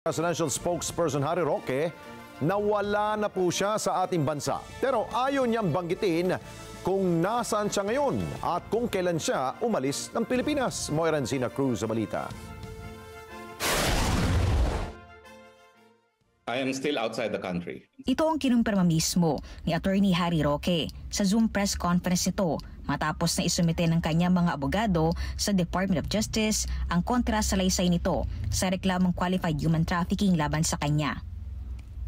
Presidential spokesperson Harry Roque na wala na po siya sa ating bansa. Pero ayaw niyang banggitin kung nasaan siya ngayon at kung kailan siya umalis ng Pilipinas. Moira Encina Cruz sa balita. I am still outside the country. Ito ang kinumpirma mismo ni Attorney Harry Roque sa Zoom press conference nito matapos na isumite ng kanyang mga abogado sa Department of Justice ang kontrasalaysay nito sa reklamong qualified human trafficking laban sa kanya.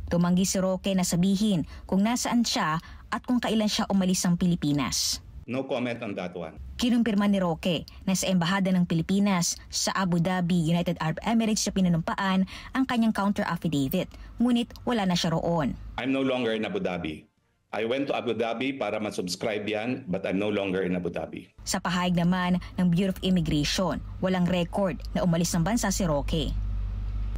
Tumanggi si Roque na sabihin kung nasaan siya at kung kailan siya umalis ng Pilipinas. No comment on that one. Kinumpirma ni Roque na sa Embahada ng Pilipinas sa Abu Dhabi, United Arab Emirates siya pinanumpaan ang kanyang counter affidavit, ngunit wala na siya roon. I'm no longer in Abu Dhabi. I went to Abu Dhabi para ma-subscribe yan, but I'm no longer in Abu Dhabi. Sa pahayag naman ng Bureau of Immigration, walang record na umalis ng bansa si Roque.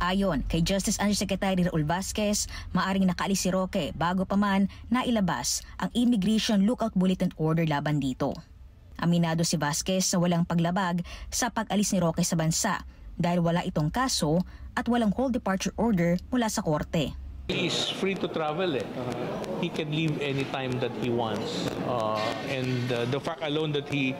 Ayon kay Justice Undersecretary Raul Vasquez, maaring nakaalis si Roque bago pa man nailabas ang Immigration Lookout Bulletin Order laban dito. Aminado si Vasquez na walang paglabag sa pag-alis ni Roque sa bansa dahil wala itong kaso at walang hold departure order mula sa korte. He is free to travel. He can leave anytime that he wants. And the fact alone that he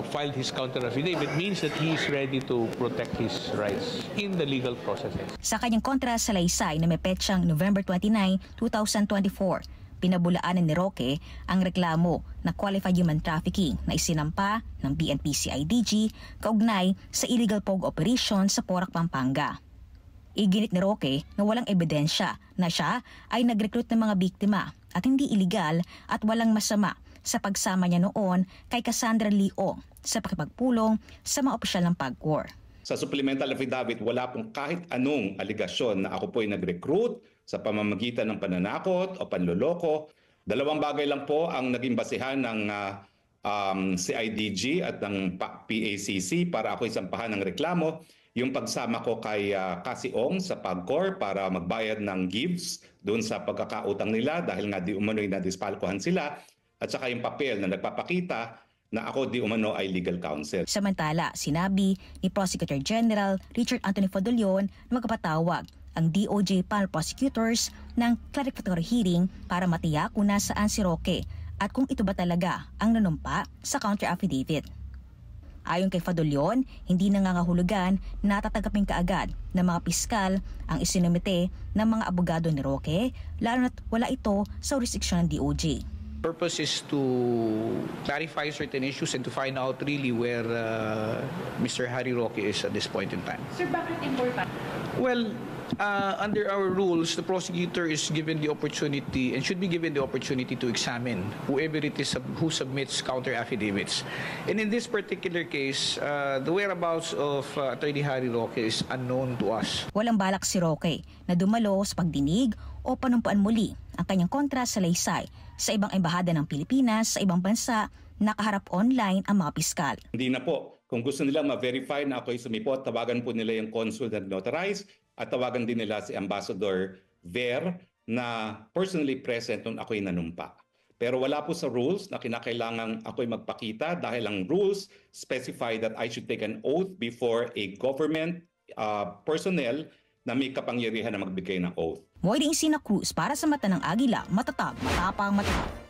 filed his counter affidavit means that he is ready to protect his rights in the legal processes. Sa kanyang kontrasalaysay na may petsang November 29, 2024, pinabulaanan ni Roque ang reklamo na qualified human trafficking na isinampa ng BNP-CIDG kaugnay sa illegal POG operation sa Porac, Pampanga. Iginit ni Roque na walang ebidensya na siya ay nag-recruit ng mga biktima at hindi iligal at walang masama sa pagsama niya noon kay Cassandra Leong sa pakipagpulong sa mga opisyal ng PAGCOR. Sa supplemental affidavit, wala pong kahit anong aligasyon na ako po ay nag-recruit sa pamamagitan ng pananakot o panloloko. Dalawang bagay lang po ang naging basihan ng CIDG at ng PACC para ako isampahan ng reklamo. Yung pagsama ko kay Cassie Ong sa PAGCOR para magbayad ng gifts doon sa pagkakautang nila dahil nga di umano'y nadispalkuhan sila, at saka yung papel na nagpapakita na ako di umano ay legal counsel. Samantala, sinabi ni Prosecutor General Richard Anthony Fadolion na magpapatawag ang DOJ panel prosecutors ng clarificatory hearing para matiyak kung nasaan si Roque at kung ito ba talaga ang nanumpa sa counter affidavit. Ayon kay Fadolion, hindi nangangahulugan na tatanggapin kaagad ng mga piskal ang isinumite ng mga abogado ni Roque, lalo na't wala ito sa jurisdiction ng DOJ. Purpose is to clarify certain issues and to find out really where Mr. Harry Roque is at this point in time. Sir, bakit important? Well, under our rules, the prosecutor is given the opportunity and should be given the opportunity to examine whoever it is who submits counter affidavits. And in this particular case, the whereabouts of Attorney Harry Roque is unknown to us. Walang balak si Roque na dumalo sa pagdinig o panumpaan muli ang kanyang kontrasalaysay sa ibang embahada ng Pilipinas sa ibang bansa, nakaharap online ang mga piskal. Hindi na po. Kung gusto nilang ma-verify na ako ay sumipot, tawagan po nila yung consul na notarize at tawagan din nila si Ambassador Ver na personally present nung ako'y nanumpa. Pero wala po sa rules na kinakailangang ako'y magpakita dahil ang rules specify that I should take an oath before a government personnel na may kapangyarihan na magbigay ng oath. Moira Encina Cruz para sa Mata ng Agila, matatag, matapang, matapang.